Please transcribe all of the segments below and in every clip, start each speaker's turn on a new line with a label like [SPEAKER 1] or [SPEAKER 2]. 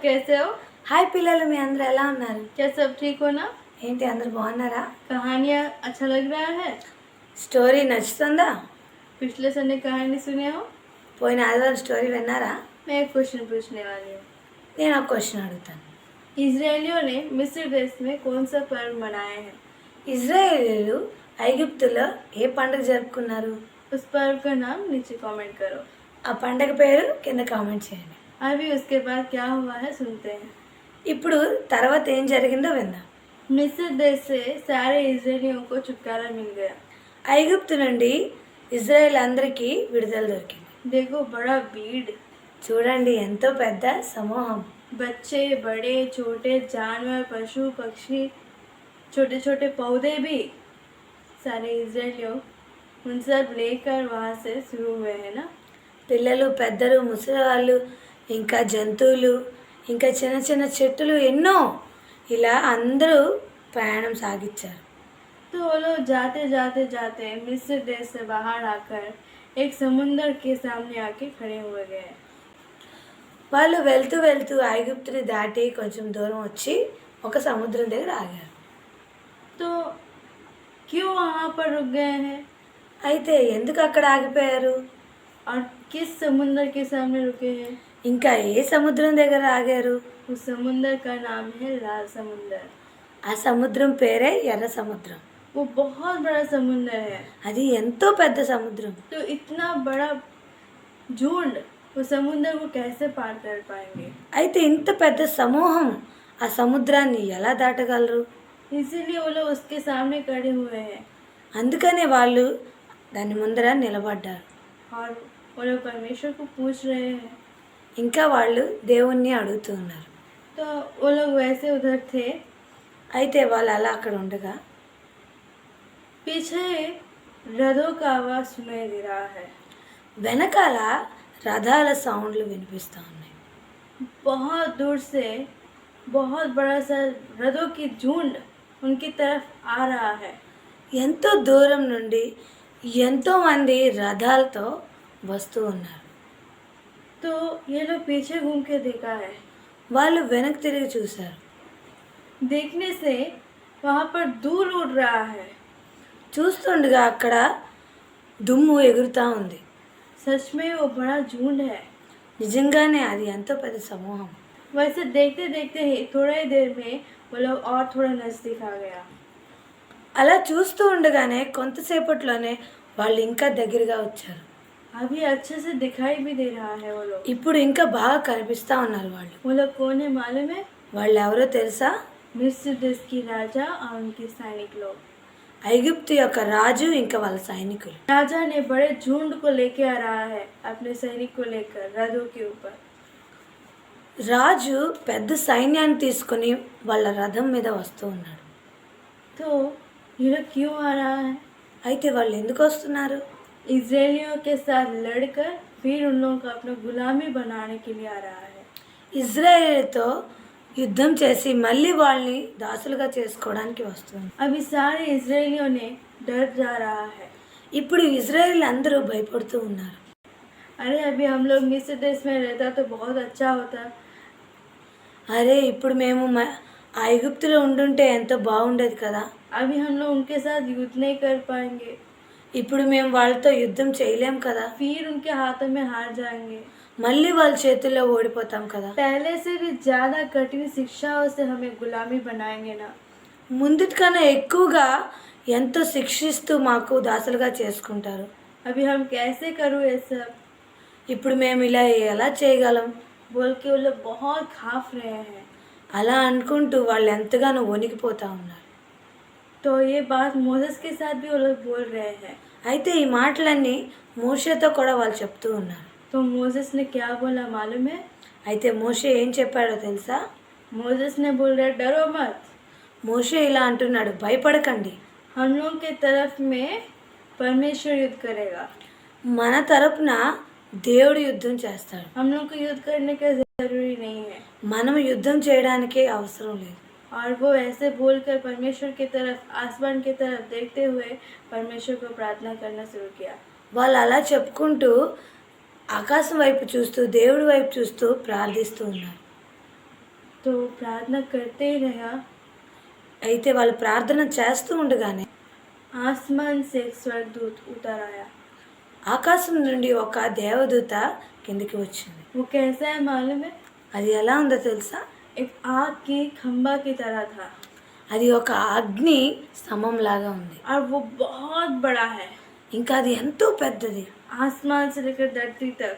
[SPEAKER 1] कैसे हो?
[SPEAKER 2] హాయ్ పిల్లలు, మీ అందరూ ఎలా ఉన్నారు?
[SPEAKER 1] क्या सब ठीक हो ना?
[SPEAKER 2] ఏంటి అందరూ బాగున్నారా?
[SPEAKER 1] कहानियाँ अच्छा लग रहा है?
[SPEAKER 2] స్టోరీ నచ్చుతుందా?
[SPEAKER 1] पिछले संडे कहानी सुने हो?
[SPEAKER 2] పోయిన ఆదివారం స్టోరీ విన్నారా?
[SPEAKER 1] मैं एक क्वेश्चन पूछने वाली हूँ।
[SPEAKER 2] నేను ఒక క్వశ్చన్ అడుగుతాను.
[SPEAKER 1] इजरायलियों ने मिस्र देश में कौन सा पर्व मनाए हैं?
[SPEAKER 2] ఇజ్రాయేలీలు ఐగుప్తులో ఏ పండుగ జరుపుకున్నారు?
[SPEAKER 1] उस पर्व का नाम नीचे कमेंट करो।
[SPEAKER 2] ఆ పండుగ పేరు కింద కామెంట్ చేయండి.
[SPEAKER 1] अभी उसके बाद क्या हुआ है सुनते हैं।
[SPEAKER 2] ఇప్పుడు తర్వాత ఏం జరిగిందో విందాం.
[SPEAKER 1] मिस्र देश से सारे इजरायलियों को छुटकारा मिल गया।
[SPEAKER 2] ఐగుప్తు నుండి ఇజ్రాయేల్ అందరికీ విడుదల దొరికింది.
[SPEAKER 1] देखो बड़ा भीड़,
[SPEAKER 2] చూడండి ఎంతో పెద్ద సమూహం.
[SPEAKER 1] बच्चे बड़े छोटे जानवर पशु पक्षी छोटे छोटे पौधे भी सारे इजरायलियों उन सब लेकर वहाँ से शुरू हुए हैं ना।
[SPEAKER 2] పిల్లలు పెద్దలు ముసలివాళ్ళు ఇంకా జంతువులు ఇంకా చిన్న చిన్న చెట్టులు ఎన్నో ఇలా అందరూ ప్రయాణం సాగించారు.
[SPEAKER 1] तो वो लोग जाते जाते जाते मिस्र देश से बाहर आकर एक समुंदर के सामने आके खड़े हुए गए।
[SPEAKER 2] వాళ్ళు వెళ్తూ వెళ్తూ ఐగుప్తుని దాటి కొంచెం దూరం వచ్చి ఒక సముద్రం దగ్గర ఆగారు.
[SPEAKER 1] तो क्यों वहाँ पर रुक गए हैं
[SPEAKER 2] అయితే ఎందుకు అక్కడ ఆగిపోయారు?
[SPEAKER 1] और किस समुंदर के सामने रुके हैं?
[SPEAKER 2] ఇంకా ఏ సముద్రం దగ్గర ఆగారు?
[SPEAKER 1] उस समुंदर का नाम है लाल समुंदर।
[SPEAKER 2] ఆ సముద్రం పేరే ఎర్ర సముద్రం.
[SPEAKER 1] वो बहुत बड़ा समुंदर है।
[SPEAKER 2] అది ఎంతో పెద్ద సముద్రం.
[SPEAKER 1] तो इतना बड़ा झुंड वो समुंदर को कैसे पार कर पाएंगे?
[SPEAKER 2] అయితే ఇంత పెద్ద సమూహం ఆ సముద్రాన్ని ఎలా దాటగలరు?
[SPEAKER 1] इसीलिए वो लोग उसके सामने खड़े हुए हैं
[SPEAKER 2] అందుకనే వాళ్ళు దాని ముందర నిలబడ్డారు.
[SPEAKER 1] और वो लोग परमेश्वर को पूछ रहे हैं।
[SPEAKER 2] ఇంకా వాళ్ళు దేవుణ్ణి అడుగుతూ ఉన్నారు.
[SPEAKER 1] तो वो लोग वैसे उधर थे,
[SPEAKER 2] అయితే వాళ్ళు అలా అక్కడ ఉండగా
[SPEAKER 1] पीछे रथों का आवाज़ सुनाई दे रहा है।
[SPEAKER 2] వెనకాల రథాల సౌండ్లు వినిపిస్తూ ఉన్నాయి.
[SPEAKER 1] बहुत दूर से बहुत बड़ा सा रथों की झुंड उनकी तरफ आ रहा है।
[SPEAKER 2] ఎంతో దూరం నుండి ఎంతోమంది రథాలతో వస్తూ ఉన్నారు.
[SPEAKER 1] तो ये लोग पीछे घूम के देखा है।
[SPEAKER 2] వాళ్ళు వెనక్కి తిరిగి చూశారు.
[SPEAKER 1] देखने से वहाँ पर धूल उड़ रहा है।
[SPEAKER 2] చూస్తుండగా అక్కడ దుమ్ము ఎగురుతూ ఉంది.
[SPEAKER 1] सच में वो बड़ा झुंड है।
[SPEAKER 2] నిజంగానే అది ఎంతో పెద్ద సమూహం.
[SPEAKER 1] वैसे देखते देखते ही थोड़ा ही देर में वो लोग और थोड़ा नज़दीक आ गया।
[SPEAKER 2] అలా చూస్తూ ఉండగానే కొంతసేపట్లోనే వాళ్ళు ఇంకా దగ్గరగా వచ్చారు.
[SPEAKER 1] अभी अच्छे से दिखाई भी दे रहा है वो लोग।
[SPEAKER 2] ఇప్పుడు ఇంకా బాగా కనిపిస్తూ ఉన్నారు వాళ్ళు.
[SPEAKER 1] वो लोग कौन है मालूम है?
[SPEAKER 2] వాళ్ళు ఎవరో తెలుసా?
[SPEAKER 1] मिस्र देश की राजा और उनके सैनिक लोग।
[SPEAKER 2] ఐగుప్తు యొక్క రాజు ఇంకా వాళ్ళ సైనికులు.
[SPEAKER 1] राजा ने बड़े झुंड को लेके आ रहा है अपने सैनिक को लेकर रथों के ऊपर।
[SPEAKER 2] రాజు పెద్ద సైన్యాన్ని తీసుకుని వాళ్ళ రథం మీద వస్తూ ఉన్నాడు.
[SPEAKER 1] तो ये लोग क्यों आ रहा है?
[SPEAKER 2] అయితే వాళ్ళు ఎందుకు వస్తున్నారు?
[SPEAKER 1] इजरायलियों के साथ लड़कर फिर उन लोगों को अपना गुलामी बनाने के लिए आ रहा है।
[SPEAKER 2] ఇజ్రాయేలుతో యుద్ధం చేసి మళ్ళీ వాళ్ళని దాసులుగా చేసుకోవడానికి వస్తుంది.
[SPEAKER 1] अभी सारे इजरायलियों ने डर जा रहा है।
[SPEAKER 2] ఇప్పుడు ఇజ్రాయేల్ అందరూ భయపడుతూ ఉన్నారు.
[SPEAKER 1] अरे अभी हम लोग मिस्र देश में रहता तो बहुत अच्छा होता।
[SPEAKER 2] అరే ఇప్పుడు మేము ఐగుప్తులో ఉండుంటే ఎంతో బాగుండేది కదా.
[SPEAKER 1] अभी हम लोग उनके साथ युद्ध नहीं कर पाएंगे।
[SPEAKER 2] ఇప్పుడు మేము వాళ్ళతో యుద్ధం చేయలేం కదా.
[SPEAKER 1] फिर उनके हाथों में हार जाएंगे।
[SPEAKER 2] మళ్ళీ వాళ్ళ చేతుల్లో ఓడిపోతాం కదా.
[SPEAKER 1] पहले से भी ज़्यादा कठिन शिक्षाओं से हमें गुलामी बनाएंगे ना।
[SPEAKER 2] ముందుకన్నా ఎక్కువగా ఎంతో శిక్షిస్తూ మాకు దాసులుగా చేసుకుంటారు.
[SPEAKER 1] अभी हम कैसे करूँ ये सब?
[SPEAKER 2] ఇప్పుడు మేము ఇలా ఎలా చేయగలం?
[SPEAKER 1] बोल के वो लोग बहुत खाफ रहे हैं।
[SPEAKER 2] అలా అనుకుంటూ వాళ్ళు ఎంతగానో వణికిపోతూ ఉన్నారు.
[SPEAKER 1] तो ये बात मोसेस के साथ भी वो लोग बोल रहे हैं।
[SPEAKER 2] అయితే ఈ మాటలన్నీ మోషేతో కూడా వాళ్ళు చెప్తూ ఉన్నారు.
[SPEAKER 1] तो मोसेस ने क्या बोला मालूम है?
[SPEAKER 2] అయితే మోషే ఏం చెప్పాడో తెలుసా?
[SPEAKER 1] मोसेस ने बोल रहा डरो मत।
[SPEAKER 2] మోషే ఇలా అంటున్నాడు, భయపడకండి,
[SPEAKER 1] हम लोग के तरफ में परमेश्वर युद्ध करेगा।
[SPEAKER 2] మన తరపున దేవుడు యుద్ధం చేస్తాడు.
[SPEAKER 1] हम लोग को युद्ध करने का जरूरी नहीं है।
[SPEAKER 2] మనం యుద్ధం చేయడానికి అవసరం లేదు.
[SPEAKER 1] और वो ऐसे बोलकर परमेश्वर की तरफ आसमान की तरफ देखते हुए परमेश्वर को प्रार्थना करना शुरू किया।
[SPEAKER 2] వాళ్ళు అలా చెప్పుకుంటూ ఆకాశం వైపు చూస్తూ దేవుడి వైపు చూస్తూ ప్రార్థిస్తూ ఉన్నారు.
[SPEAKER 1] तो प्रार्थना करते ही रहा।
[SPEAKER 2] అయితే వాళ్ళు ప్రార్థన చేస్తూ ఉండగానే
[SPEAKER 1] आसमान से एक स्वर्गदूत उतर आया।
[SPEAKER 2] ఆకాశం నుండి ఒక దేవదూత కిందికి వచ్చింది.
[SPEAKER 1] वो कैसा है मालूम है?
[SPEAKER 2] అది ఎలా ఉందో తెలుసా?
[SPEAKER 1] एक आग की खंबा की तरह था
[SPEAKER 2] అది ఒక అగ్ని స్తంభం లాగా ఉంది.
[SPEAKER 1] और वो बहुत बड़ा है,
[SPEAKER 2] ఇంకా అది ఎంతో పెద్దది,
[SPEAKER 1] आसमान से लेकर धरती तक।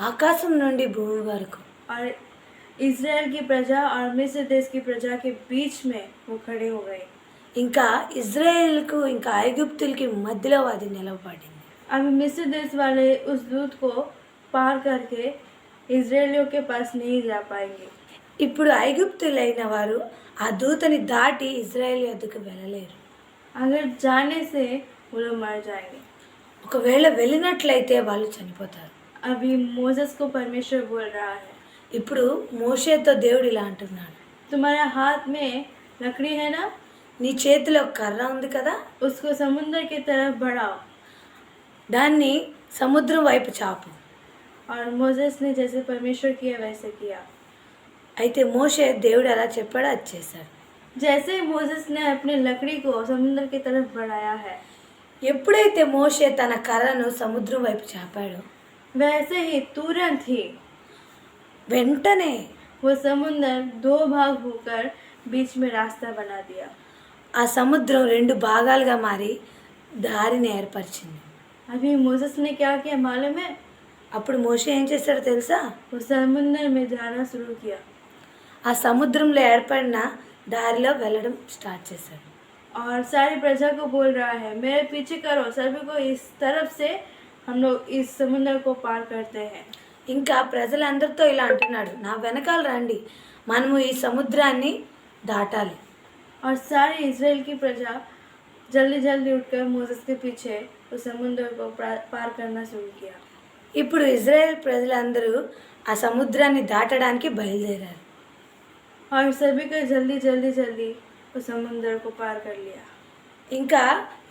[SPEAKER 2] ఆకాశం నుండి భూమి వరకు.
[SPEAKER 1] और इज़राइल की प्रजा और मिस्र देश की प्रजा के बीच में वो खड़े हो गए।
[SPEAKER 2] ఇంకా ఇజ్రాయేల్కు ఇంకా ఐగుప్తులకి మధ్యలో అది నిలవబడింది.
[SPEAKER 1] अब मिस्र देश वाले उस दूत को पार करके इज़राइलियों के पास नहीं जा पाएंगे।
[SPEAKER 2] ఇప్పుడు ఐగుప్తులైన వారు ఆ దూతని దాటి ఇజ్రాయేల్ యొద్దకు వెళ్ళలేరు.
[SPEAKER 1] अगर जाने से वो लोग मर जाएंगे।
[SPEAKER 2] ఒకవేళ వెళ్ళినట్లయితే వాళ్ళు చనిపోతారు.
[SPEAKER 1] अभी मोसेस को परमेश्वर बोल रहा है,
[SPEAKER 2] ఇప్పుడు మోషేతో దేవుడు ఇలా అంటున్నాడు,
[SPEAKER 1] तुम्हारे हाथ में लकड़ी है ना,
[SPEAKER 2] నీ చేతిలో కర్ర ఉంది కదా,
[SPEAKER 1] उसको समुद्र की तरफ बढ़ाओ।
[SPEAKER 2] దాన్ని సముద్రం వైపు చాపు.
[SPEAKER 1] और मोसेस ने जैसे परमेश्वर किया वैसे किया।
[SPEAKER 2] అయితే మోషే దేవుడు ఎలా చెప్పాడో అది చేశాడు.
[SPEAKER 1] जैसे मोसेस ने अपनी लकड़ी को समुद्र की तरफ बढ़ाया है,
[SPEAKER 2] ఎప్పుడైతే మోషే తన కర్రను సముద్రం వైపు చాపాడో
[SPEAKER 1] वैसे ही तुरंत ही
[SPEAKER 2] వెంటనే
[SPEAKER 1] वो समुद्र दो भाग होकर बीच में रास्ता बना दिया।
[SPEAKER 2] ఆ సముద్రం రెండు భాగాలుగా మారి దారిని ఏర్పరిచింది.
[SPEAKER 1] अभी मोसेस ने क्या किया मालूम है?
[SPEAKER 2] అప్పుడు మోషే ఏం చేశాడో తెలుసా?
[SPEAKER 1] वो समुद्र में जाना शुरू किया
[SPEAKER 2] ఆ సముద్రంలో ఏర్పడిన దారిలో వెళ్ళడం స్టార్ట్ చేశాడు.
[SPEAKER 1] और सारी प्रजा को बोल रहा है, मेरे पीछे करो, सभी को इस तरफ से हम लोग इस समुद्र को पार करते हैं।
[SPEAKER 2] ఇంకా ప్రజలందరితో ఇలా అంటున్నాడు, నా వెనకాల రండి, మనము ఈ సముద్రాన్ని దాటాలి.
[SPEAKER 1] और सारी इज़राइल की प्रजा जल्दी जल्दी उठकर मोसेस के पीछे उस समुद्र को पार करना शुरू किया।
[SPEAKER 2] ఇప్పుడు ఇజ్రాయెల్ ప్రజలందరూ ఆ సముద్రాన్ని దాటడానికి బయలుదేరారు.
[SPEAKER 1] और सभी को जल्दी जल्दी जल्दी उस समुद्र को पार कर लिया।
[SPEAKER 2] ఇంకా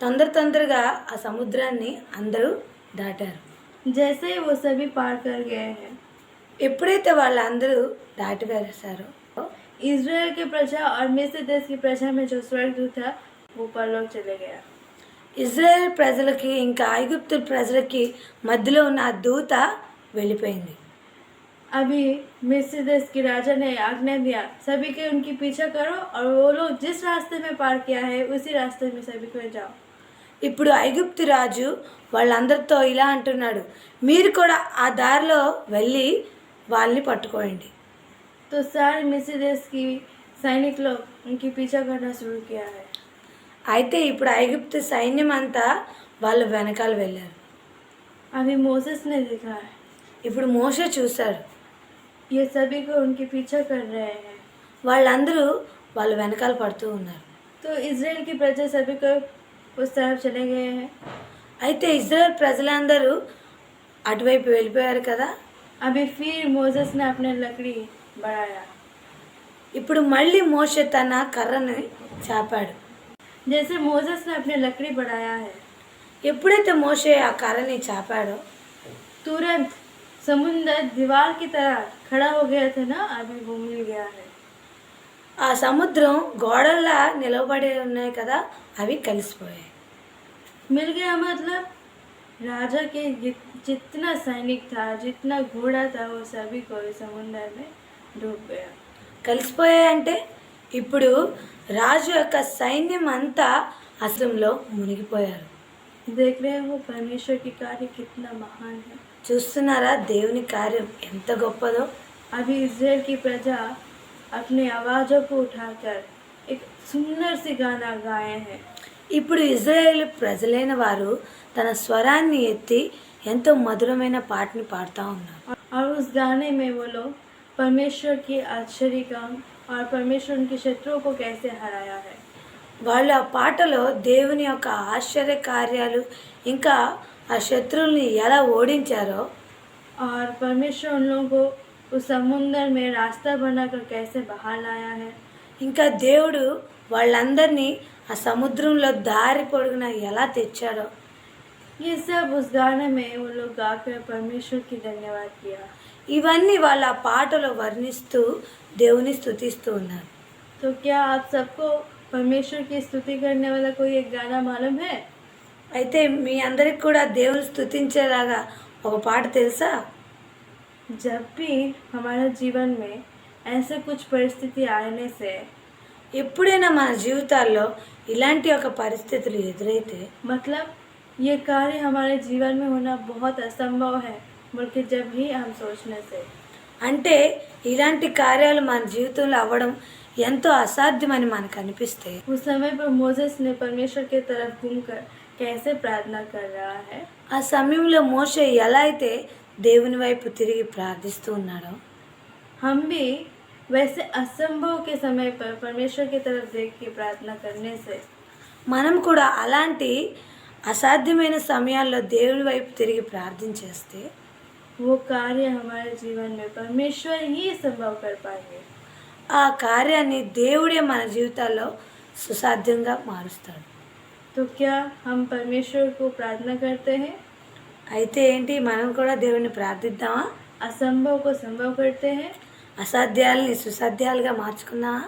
[SPEAKER 2] తొందరగా ఆ సముద్రాన్ని అందరూ దాటారు.
[SPEAKER 1] जैसे ही वो सभी पार कर गए हैं,
[SPEAKER 2] ఎప్పుడైతే వాళ్ళందరూ దాటి వేశారో
[SPEAKER 1] इज़राइल की प्रजा और मिस्र देश की प्रजा में जो स्वर्गदूत था वो परलोक चले गया।
[SPEAKER 2] ఇజ్రాయెల్ ప్రజలకి ఇంకా ఐగుప్తు ప్రజలకి మధ్యలో ఉన్న ఆ దూత వెళ్ళిపోయింది.
[SPEAKER 1] अभी मिस्र देश की राजा ने आज्ञा दिया, सभी के उनकी पीछा करो और वो लोग जिस रास्ते में पार किया है उसी रास्ते में सभी को जाओ।
[SPEAKER 2] ఇప్పుడు ఐగుప్తు రాజు వాళ్ళందరితో ఇలా అంటున్నాడు, మీరు కూడా ఆ దారిలో వెళ్ళి వాళ్ళని పట్టుకోండి.
[SPEAKER 1] तो सारे मिस्र देश की सैनिक लोग उनकी पीछा करना शुरू किया है।
[SPEAKER 2] అయితే ఇప్పుడు ఐగుప్తు సైన్యం అంతా వాళ్ళ వెనకాల వెళ్ళారు.
[SPEAKER 1] अभी मोसेस ने देखा है,
[SPEAKER 2] ఇప్పుడు మోషే చూశాడు,
[SPEAKER 1] ये सभी को उनकी पीछा कर रहे हैं।
[SPEAKER 2] వాళ్ళందరూ వాళ్ళ వెనకాల పడుతూ ఉన్నారు.
[SPEAKER 1] तो इज़राइल की प्रजा सभी को उस तरफ चले गए हैं।
[SPEAKER 2] అయితే ఇజ్రాయెల్ ప్రజలందరూ అటువైపు వెళ్ళిపోయారు కదా.
[SPEAKER 1] अभी फिर मोसेस ने अपने लकड़ी बढ़ाया।
[SPEAKER 2] ఇప్పుడు మళ్ళీ మోషే తన కర్రని చాపాడు.
[SPEAKER 1] जैसे मोसेस ने अपने लकड़ी बढ़ाया है,
[SPEAKER 2] ఎప్పుడైతే మోషే ఆ కర్రని చాపాడో
[SPEAKER 1] तुरंत समुद्र दीवार की तरह खड़ा हो गया था ना, अभी वो मिल गया है।
[SPEAKER 2] ఆ సముద్రం గోడల్లా నిలబడి ఉన్నాయి కదా, అవి కలిసిపోయాయి.
[SPEAKER 1] मिल गया मतलब राजा के जितना सैनिक था, जितना घोड़ा था, वो सभी को इस समुद्र में डूब गया।
[SPEAKER 2] కలిసిపోయాయి అంటే ఇప్పుడు రాజు యొక్క సైన్యం అంతా అసలంలో మునిగిపోయారు.
[SPEAKER 1] देख रहे हो परमेश्वर की कार्य कितना महान है।
[SPEAKER 2] చూస్తున్నారా దేవుని కార్యం ఎంత గొప్పదో.
[SPEAKER 1] अभी इज़राइल की प्रजा अपने आवाज़ों को उठाकर एक सुंदर सी गाना गाए हैं।
[SPEAKER 2] ఇప్పుడు ఇజ్రాయేల్ ప్రజలైన వారు తన స్వరాన్ని ఎత్తి ఎంతో మధురమైన పాటని పాడుతూ ఉన్నారు.
[SPEAKER 1] और उस गाने में वो लोग परमेश्वर की आश्चर्य काम और परमेश्वर उनके शत्रुओं को कैसे हराया है।
[SPEAKER 2] వాళ్ళు ఆ పాటలో దేవుని యొక్క ఆశ్చర్య కార్యాలు ఇంకా ఆ శత్రువుల్ని ఎలా ఓడించారో
[SPEAKER 1] और परमेश्वर उन लोगों को उस समुद्र में रास्ता बनाकर कैसे बाहर लाया है।
[SPEAKER 2] ఇంకా దేవుడు వాళ్ళందరినీ ఆ సముద్రంలో దారి పొడుగున ఎలా తెచ్చాడో
[SPEAKER 1] ये सब उस गाने में वो लोग गाकर परमेश्वर की धन्यवाद किया।
[SPEAKER 2] ఇవన్నీ వాళ్ళ ఆ పాటలో వర్ణిస్తూ దేవుని స్తుతిస్తూ ఉన్నారు.
[SPEAKER 1] तो क्या आप सबको परमेश्वर की स्तुति करने वाला कोई एक गाना मालूम है?
[SPEAKER 2] అయితే మీ అందరికి కూడా దేవుని స్తుతించేలాగా ఒక పాట తెలుసా?
[SPEAKER 1] जब भी हमारे जीवन में ऐसे कुछ परिस्थिति आने से,
[SPEAKER 2] ఎప్పుడైనా మన జీవితాల్లో ఇలాంటి ఒక పరిస్థితులు ఎదురైతే
[SPEAKER 1] मतलब ये कार्य हमारे जीवन में होना बहुत असंभव है बल्कि जब ही हम सोचने से,
[SPEAKER 2] అంటే ఇలాంటి కార్యాలు మన జీవితంలో అవ్వడం ఎంతో అసాధ్యమని మనకు అనిపిస్తే
[SPEAKER 1] उस समय पर मोसेस ने परमेश्वर की तरफ घूमकर कैसे प्रार्थना कर रहा है,
[SPEAKER 2] ఆ సమయంలో మోషే ఎలా అయితే దేవుని వైపు తిరిగి ప్రార్థిస్తూ ఉన్నాడో
[SPEAKER 1] हम भी वैसे असंभव के समय पर परमेश्वर की तरफ देख के प्रार्थना करने से
[SPEAKER 2] మనం కూడా అలాంటి అసాధ్యమైన సమయాల్లో దేవుని వైపు తిరిగి ప్రార్థించేస్తే
[SPEAKER 1] वो कार्य हमारे जीवन में परमेश्वर ही संभव कर पाएंगे।
[SPEAKER 2] ఆ కార్యాన్ని దేవుడే మన జీవితాల్లో సుసాధ్యంగా మారుస్తాడు.
[SPEAKER 1] तो क्या हम परमेश्वर को प्रार्थना करते हैं?
[SPEAKER 2] అయితే ఏంటి, మనం కూడా దేవుని ప్రార్థిద్దామా?
[SPEAKER 1] असंभव को संभव करते हैं?
[SPEAKER 2] అసాధ్యాలని సుసాధ్యాలుగా మార్చుకుందామా?